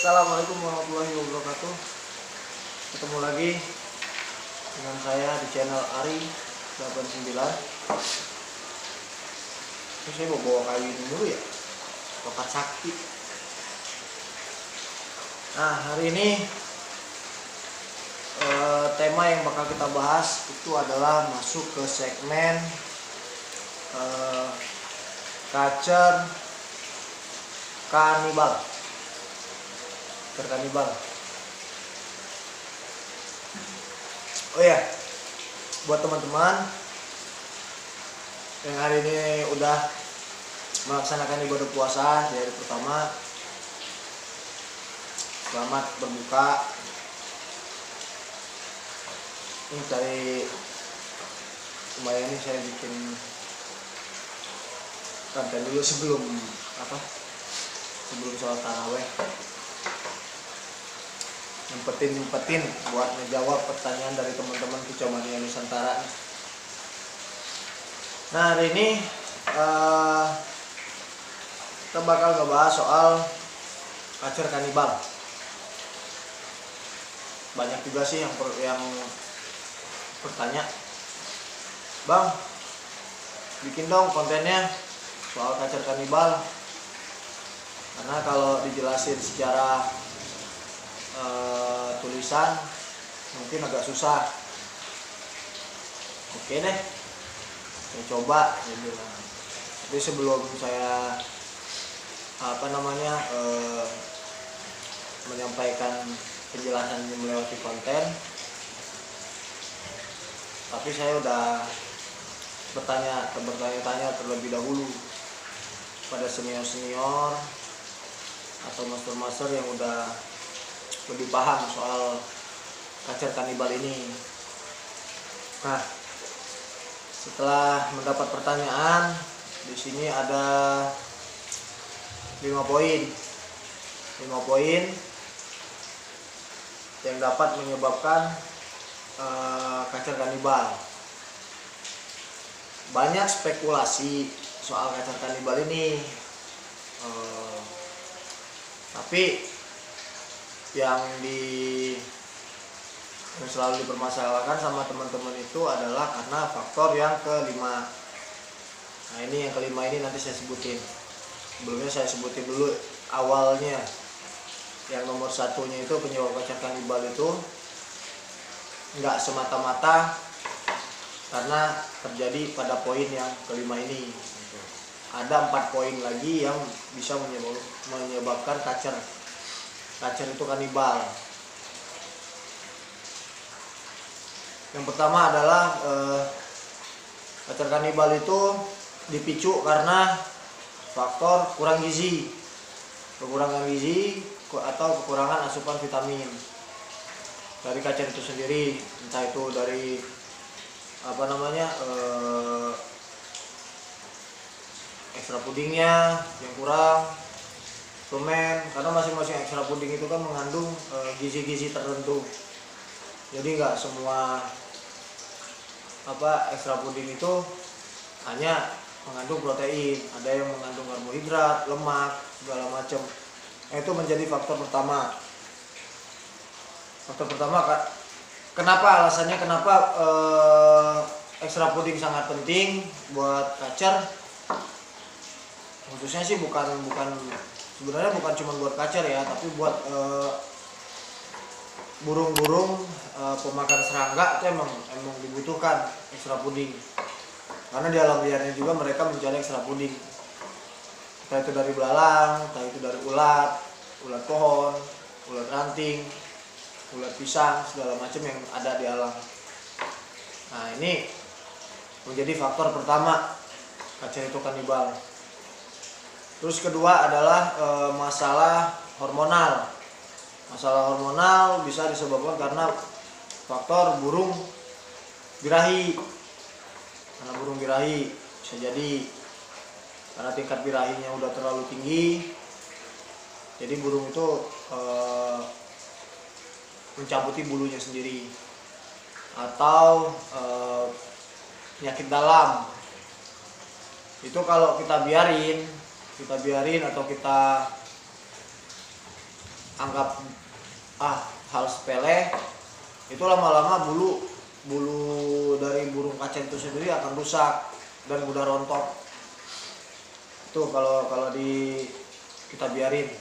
Assalamualaikum warahmatullahi wabarakatuh. Ketemu lagi dengan saya di channel Ari 89. Ini saya mau bawa kayu ini dulu ya, tongkat sakti. Nah, hari ini tema yang bakal kita bahas itu adalah masuk ke segmen kacer kanibal. Oh ya, buat teman-teman yang hari ini udah melaksanakan ibadah puasa di hari pertama, selamat berbuka. Ini dari lumayan, ini saya bikin konten dulu sebelum sholat taraweh. Nyempetin buat menjawab pertanyaan dari teman-teman Kicomania Nusantara. Nah, hari ini kita bakal ngebahas soal kacer kanibal. Banyak juga sih yang bertanya, "Bang, bikin dong kontennya soal kacer kanibal." Karena kalau dijelasin secara tulisan mungkin agak susah. Oke deh, saya coba ya bilang. Tapi sebelum saya menyampaikan penjelasan melewati konten, tapi saya udah bertanya-tanya terlebih dahulu pada senior atau master yang udah lebih paham soal kacer kanibal ini. Nah, setelah mendapat pertanyaan, di sini ada 5 poin yang dapat menyebabkan kacer kanibal. Banyak spekulasi soal kacer kanibal ini, tapi yang selalu dipermasalahkan sama teman-teman itu adalah karena faktor yang kelima. Nah, ini yang kelima ini nanti saya sebutin. Sebelumnya saya sebutin dulu awalnya. Yang nomor satunya itu penyebab kacer kanibal itu nggak semata-mata karena terjadi pada poin yang kelima ini. Ada 4 poin lagi yang bisa menyebabkan kacer itu kanibal. Yang pertama adalah kacer kanibal itu dipicu karena faktor kekurangan gizi atau kekurangan asupan vitamin dari kacer itu sendiri, entah itu dari ekstra pudingnya yang kurang, suplemen, karena masing-masing ekstra puding itu kan mengandung gizi-gizi tertentu. Jadi nggak semua ekstra puding itu hanya mengandung protein, ada yang mengandung karbohidrat, lemak, segala macam. Itu menjadi faktor pertama. Kenapa ekstra puding sangat penting buat kacer? Khususnya sih sebenarnya bukan cuma buat kacer ya, tapi buat burung-burung pemakan serangga itu emang dibutuhkan ekstra puding. Karena di alam liarnya juga mereka mencari ekstra puding. Entah itu dari belalang, entah itu dari ulat pohon, ulat ranting, ulat pisang, segala macam yang ada di alam. Nah, ini menjadi faktor pertama kacer itu kanibal. Terus kedua adalah masalah hormonal. Masalah hormonal bisa disebabkan karena faktor burung birahi. Karena burung birahi bisa jadi karena tingkat birahinya udah terlalu tinggi, jadi burung itu mencabuti bulunya sendiri. Atau penyakit dalam. Itu kalau kita biarin atau kita anggap hal sepele, itu lama-lama bulu dari burung kacer itu sendiri akan rusak dan mudah rontok. Itu kalau kita biarin.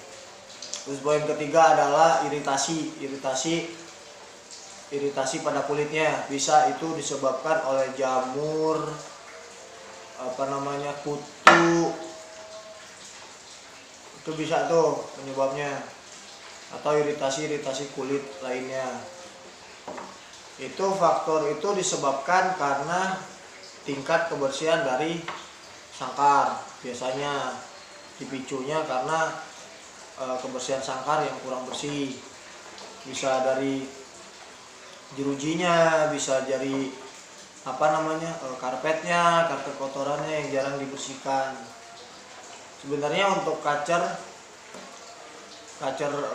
Terus poin ketiga adalah iritasi pada kulitnya. Bisa itu disebabkan oleh jamur, kutu, itu bisa tuh penyebabnya, atau iritasi kulit lainnya. Itu faktor itu disebabkan karena tingkat kebersihan dari sangkar. Biasanya dipicunya karena kebersihan sangkar yang kurang bersih. Bisa dari jerujinya, bisa dari karpet kotorannya yang jarang dibersihkan. Sebenarnya untuk kacer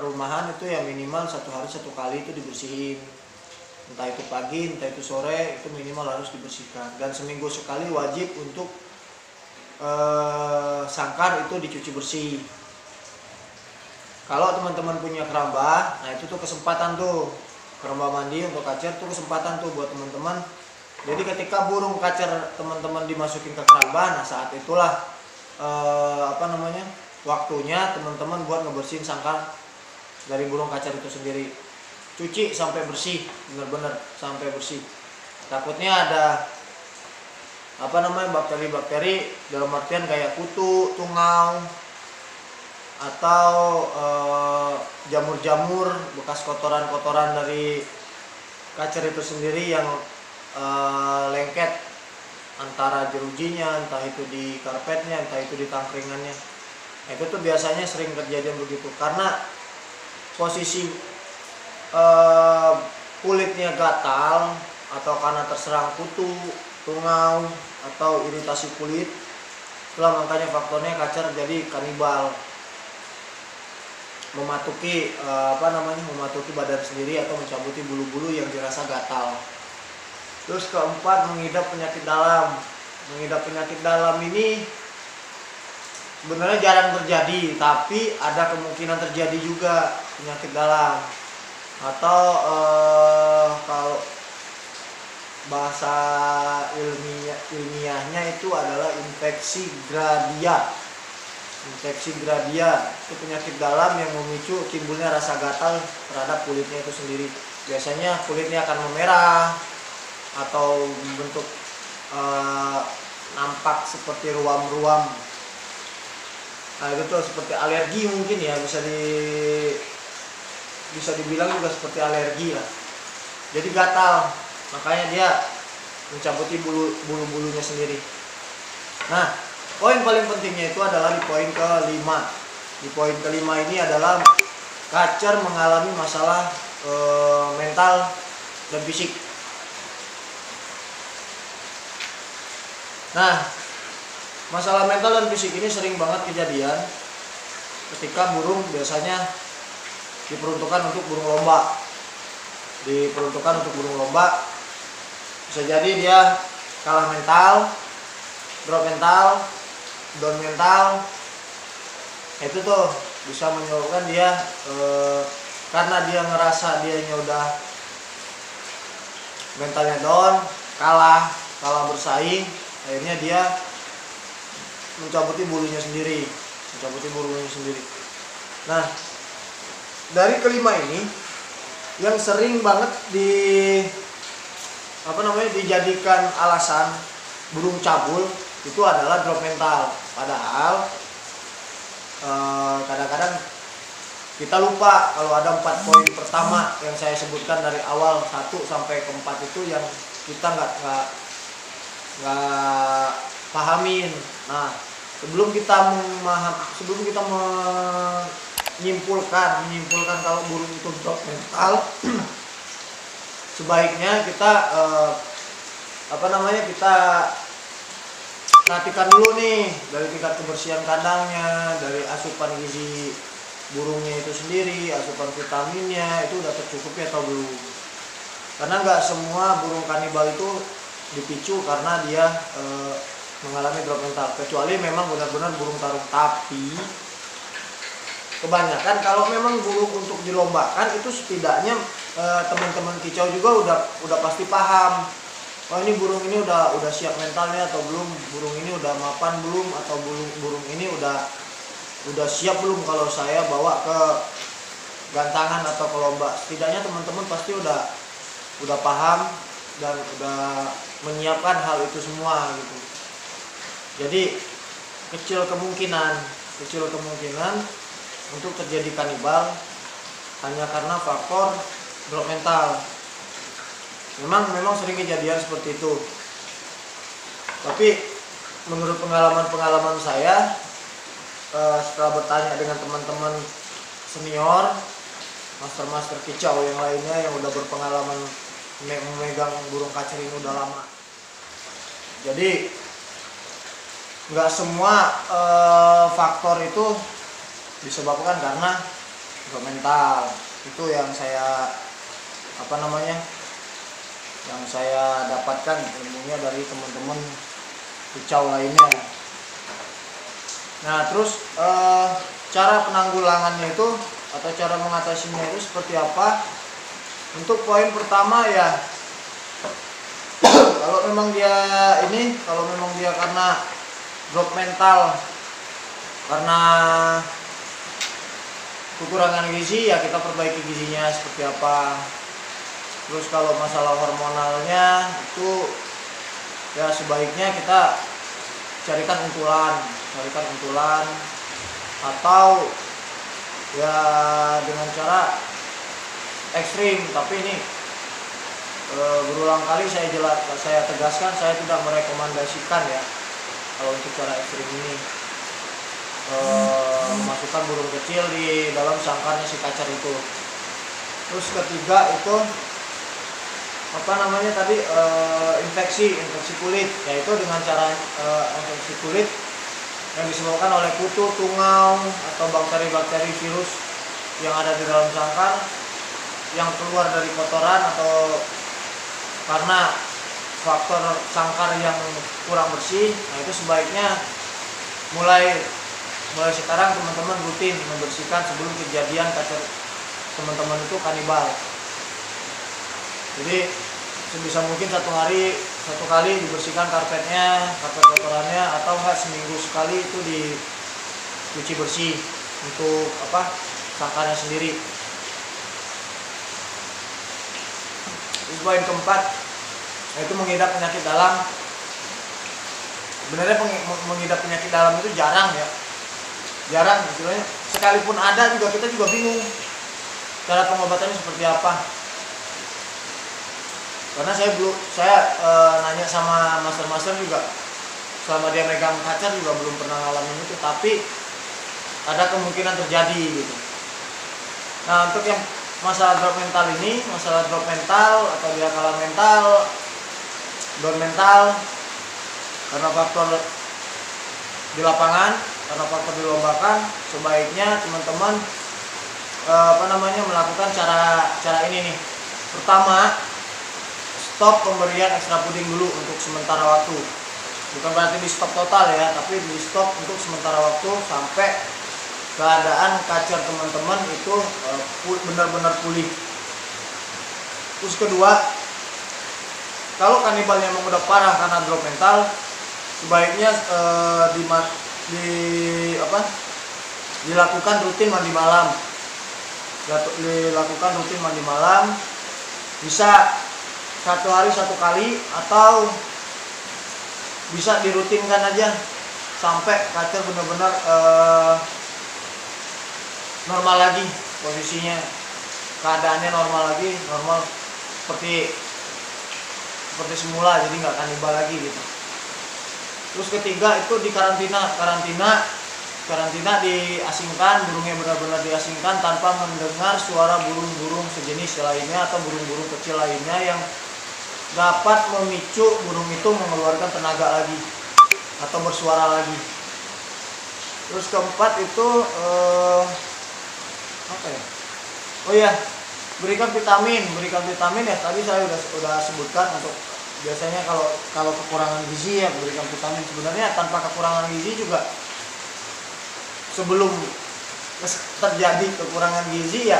rumahan itu ya minimal 1 hari 1 kali itu dibersihin, entah itu pagi entah itu sore, itu minimal harus dibersihkan. Dan seminggu sekali wajib untuk sangkar itu dicuci bersih. Kalau teman-teman punya keramba, nah itu tuh kesempatan tuh, keramba mandi untuk kacer tuh kesempatan tuh buat teman-teman. Jadi ketika burung kacer teman-teman dimasukin ke keramba, nah saat itulah waktunya teman-teman buat ngebersihin sangkar dari burung kacer itu sendiri. Cuci sampai bersih, benar-benar sampai bersih. Takutnya ada bakteri-bakteri dalam artian kayak kutu, tungau, atau jamur-jamur bekas kotoran-kotoran dari kacer itu sendiri yang lengket antara jerujinya, entah itu di karpetnya, entah itu di tangkringannya. Nah, itu tuh biasanya sering kejadian begitu karena posisi kulitnya gatal atau karena terserang kutu, tungau, atau iritasi kulit. Itulah makanya faktornya kacer jadi kanibal, mematuki badan sendiri atau mencabuti bulu-bulu yang dirasa gatal. Terus keempat, mengidap penyakit dalam. Mengidap penyakit dalam ini sebenarnya jarang terjadi, tapi ada kemungkinan terjadi juga penyakit dalam. Atau kalau bahasa ilmiahnya itu adalah infeksi gradia. Infeksi gradia itu penyakit dalam yang memicu timbulnya rasa gatal terhadap kulitnya itu sendiri. Biasanya kulitnya akan memerah atau bentuk nampak seperti ruam-ruam. Nah itu tuh seperti alergi mungkin ya, bisa dibilang juga seperti alergi lah. Jadi gatal, makanya dia mencabuti bulu-bulunya sendiri. Nah, poin paling pentingnya itu adalah di poin ke-5. Di poin ke-5 ini adalah kacer mengalami masalah mental dan fisik. Nah, masalah mental dan fisik ini sering banget kejadian ketika burung biasanya diperuntukkan untuk burung lomba. Bisa jadi dia kalah mental, drop mental, down mental. Itu tuh bisa menyebabkan dia karena dia ngerasa dianya udah mentalnya down, kalah bersaing, akhirnya dia mencabuti bulunya sendiri. Nah, dari kelima ini yang sering banget dijadikan alasan burung cabul itu adalah drop mental. Padahal kadang-kadang kita lupa kalau ada 4 poin pertama yang saya sebutkan dari awal 1 sampai ke 4 itu yang kita nggak pahamin. Nah, sebelum kita menyimpulkan kalau burung itu drop mental, sebaiknya kita kita perhatikan dulu nih dari tingkat kebersihan kandangnya, dari asupan gizi burungnya itu sendiri, asupan vitaminnya itu udah tercukupi atau belum. Karena nggak semua burung kanibal itu dipicu karena dia mengalami drop mental, kecuali memang benar-benar burung tarung. Tapi kebanyakan kalau memang burung untuk dilombakan itu setidaknya teman-teman kicau juga udah pasti paham. Oh ini burung ini udah siap mentalnya atau belum, burung ini udah mapan belum, atau burung ini udah siap belum kalau saya bawa ke gantangan atau ke lomba. Setidaknya teman-teman pasti udah paham dan udah menyiapkan hal itu semua gitu. Jadi kecil kemungkinan untuk terjadi kanibal hanya karena faktor drop mental. Memang sering kejadian seperti itu. Tapi menurut pengalaman saya, setelah bertanya dengan teman-teman senior, master kicau yang lainnya yang udah berpengalaman memegang burung kacer ini udah lama. Jadi nggak semua faktor itu disebabkan karena drop mental. Itu yang saya yang saya dapatkan ilmunya dari teman-teman kicau lainnya. Nah terus cara penanggulangannya itu atau cara mengatasinya itu seperti apa? Untuk poin pertama ya, kalau memang dia karena drop mental, karena kekurangan gizi, ya kita perbaiki gizinya seperti apa. Terus kalau masalah hormonalnya itu ya sebaiknya kita carikan untulan atau ya dengan cara ekstrim. Tapi ini berulang kali saya tegaskan, saya tidak merekomendasikan ya kalau untuk cara ekstrim ini memasukkan burung kecil di dalam sangkarnya si kacer itu. Terus ketiga itu infeksi kulit, yaitu dengan cara infeksi kulit yang disebabkan oleh kutu, tungau atau bakteri virus yang ada di dalam sangkar yang keluar dari kotoran atau karena faktor sangkar yang kurang bersih. Nah itu sebaiknya mulai sekarang teman-teman rutin membersihkan sebelum kejadian kacer teman-teman itu kanibal. Jadi sebisa mungkin satu kali dibersihkan karpet kotorannya, atau enggak seminggu sekali itu dicuci bersih untuk sangkarnya sendiri. Poin keempat yaitu mengidap penyakit dalam. Sebenarnya mengidap penyakit dalam itu jarang istilahnya. Sekalipun ada juga kita juga bingung cara pengobatannya seperti apa. Karena saya nanya sama master juga, selama dia megang kacer juga belum pernah ngalamin itu, tapi ada kemungkinan terjadi gitu. Nah untuk yang masalah drop mental atau dia kalah mental, down mental karena faktor di lapangan, karena faktor dilombakan, sebaiknya teman-teman melakukan cara ini nih. Pertama, stop pemberian ekstra puding dulu untuk sementara waktu. Bukan berarti di stop total ya, tapi di stop untuk sementara waktu sampai keadaan kacer teman-teman itu benar-benar pulih. Terus kedua, kalau kanibalnya memang udah parah karena drop mental, sebaiknya dilakukan rutin mandi malam. Bisa 1 hari 1 kali, atau bisa dirutinkan aja sampai kacer benar-benar normal lagi posisinya, keadaannya normal seperti semula, jadi nggak kanibal lagi gitu. Terus ketiga itu di karantina diasingkan, burungnya benar-benar diasingkan tanpa mendengar suara burung-burung sejenis lainnya atau burung-burung kecil lainnya yang dapat memicu burung itu mengeluarkan tenaga lagi atau bersuara lagi. Terus keempat itu berikan vitamin ya, tadi saya udah sebutkan. Untuk biasanya kalau kekurangan gizi ya berikan vitamin. Sebenarnya tanpa kekurangan gizi juga sebelum terjadi kekurangan gizi ya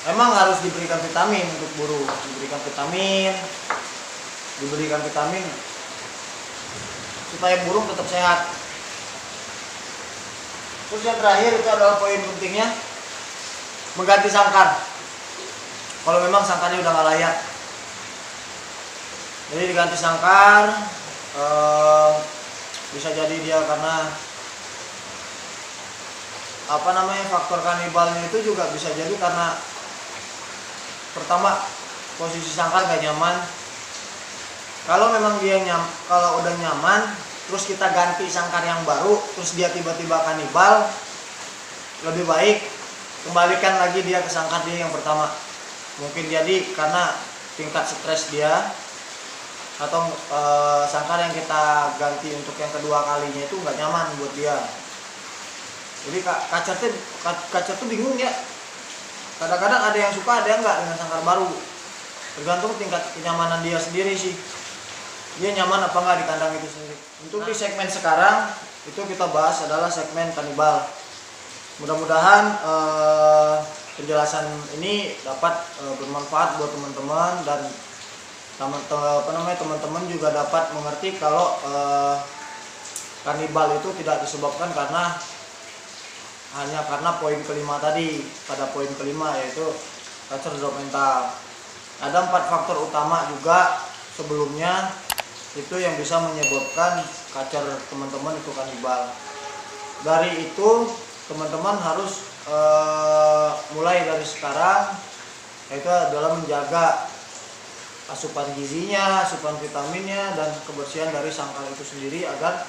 memang harus diberikan vitamin untuk burung, diberikan vitamin supaya burung tetap sehat. Terus yang terakhir itu adalah poin pentingnya mengganti sangkar kalau memang sangkarnya udah nggak layak. Jadi diganti sangkar, bisa jadi dia karena faktor kanibalnya itu juga bisa jadi karena pertama posisi sangkar gak nyaman. Kalau memang kalau udah nyaman terus kita ganti sangkar yang baru terus dia tiba-tiba kanibal, lebih baik kembalikan lagi dia ke sangkar dia yang pertama. Mungkin jadi karena tingkat stres dia atau sangkar yang kita ganti untuk yang kedua kalinya itu nggak nyaman buat dia. Jadi kacer tuh bingung ya. Kadang-kadang ada yang suka, ada yang nggak dengan sangkar baru. Tergantung tingkat kenyamanan dia sendiri sih. Dia nyaman apa nggak di kandang itu sendiri. Untuk di segmen sekarang itu kita bahas adalah segmen kanibal. Mudah-mudahan penjelasan ini dapat bermanfaat buat teman-teman dan teman-teman juga dapat mengerti kalau kanibal itu tidak disebabkan hanya karena poin kelima tadi. Pada poin kelima yaitu kacer drop mental. Ada 4 faktor utama juga sebelumnya itu yang bisa menyebabkan kacer teman-teman itu kanibal. Dari itu teman-teman harus mulai dari sekarang yaitu adalah menjaga asupan gizinya, asupan vitaminnya, dan kebersihan dari sangkar itu sendiri agar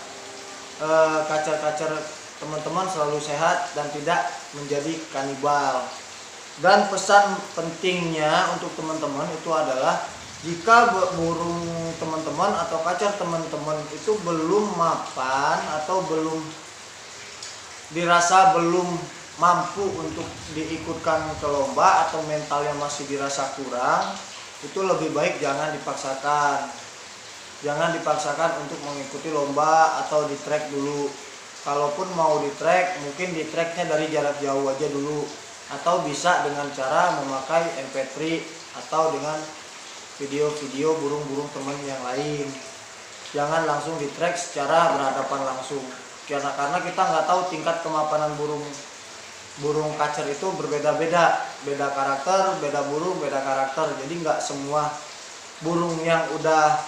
kacer-kacer teman-teman selalu sehat dan tidak menjadi kanibal. Dan pesan pentingnya untuk teman-teman itu adalah jika burung teman-teman atau kacer teman-teman itu belum mapan atau belum mampu untuk diikutkan ke lomba atau mentalnya masih dirasa kurang, itu lebih baik jangan dipaksakan untuk mengikuti lomba atau di track dulu. Kalaupun mau di track, mungkin di tracknya dari jarak jauh aja dulu, atau bisa dengan cara memakai MP3 atau dengan video-video burung-burung teman yang lain. Jangan langsung di track secara berhadapan langsung, karena kita nggak tahu tingkat kemapanan burung kacer itu berbeda-beda, beda karakter, beda burung, beda karakter. Jadi nggak semua burung yang udah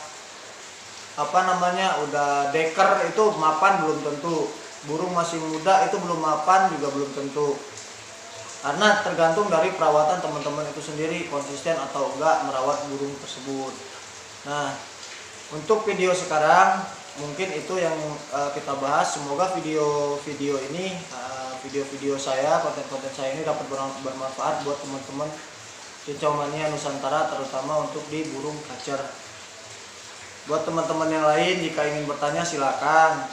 deker itu mapan, belum tentu. Burung masih muda itu belum mapan juga belum tentu. Karena tergantung dari perawatan teman-teman itu sendiri, konsisten atau enggak merawat burung tersebut. Nah, untuk video sekarang mungkin itu yang kita bahas. Semoga video-video ini saya, konten-konten saya ini dapat bermanfaat buat teman-teman Kicau Mania Nusantara, terutama untuk di burung kacer. Buat teman-teman yang lain jika ingin bertanya silakan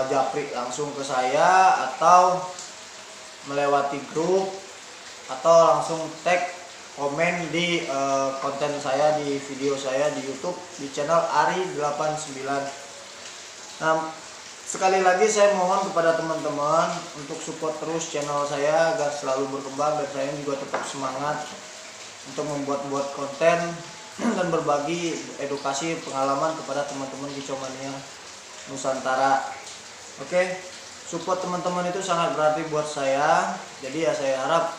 japri langsung ke saya atau melewati grup atau langsung tag komen di konten saya, di video saya di YouTube di channel Ari89. Nah, sekali lagi saya mohon kepada teman-teman untuk support terus channel saya agar selalu berkembang dan saya juga tetap semangat untuk membuat konten dan berbagi edukasi pengalaman kepada teman-teman Kicau Mania Nusantara. Oke, support teman-teman itu sangat berarti buat saya. Jadi ya saya harap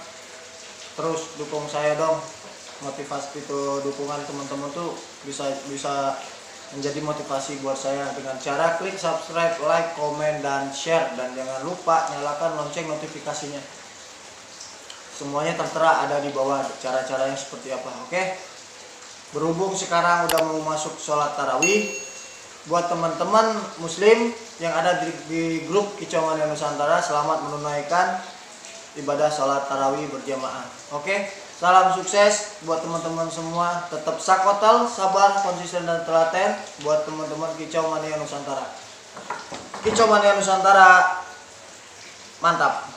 terus dukung saya dong. Motivasi itu, dukungan teman-teman tuh bisa menjadi motivasi buat saya dengan cara klik subscribe, like, komen, dan share. Dan jangan lupa nyalakan lonceng notifikasinya. Semuanya tertera ada di bawah cara-caranya seperti apa. Oke. Berhubung sekarang udah mau masuk sholat tarawih, buat teman-teman muslim yang ada di grup Kicau Mania Nusantara, selamat menunaikan ibadah sholat tarawih berjamaah. Oke, salam sukses buat teman-teman semua. Tetap sakotal, sabar, konsisten, dan telaten buat teman-teman Kicau Mania Nusantara. Kicau Mania Nusantara, mantap.